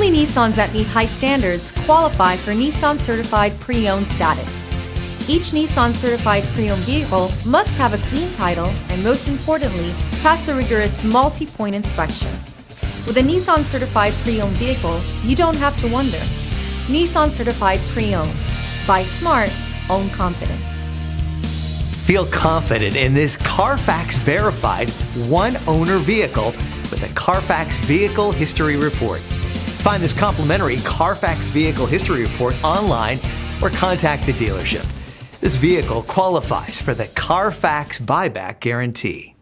Only Nissans that meet high standards qualify for Nissan Certified Pre-Owned status. Each Nissan Certified Pre-Owned vehicle must have a clean title and, most importantly, pass a rigorous multi-point inspection. With a Nissan Certified Pre-Owned vehicle, you don't have to wonder. Nissan Certified Pre-Owned. Buy smart, own confidence. Feel confident in this Carfax verified one-owner vehicle with a Carfax Vehicle History Report. Find this complimentary Carfax Vehicle History Report online or contact the dealership. This vehicle qualifies for the Carfax Buyback Guarantee.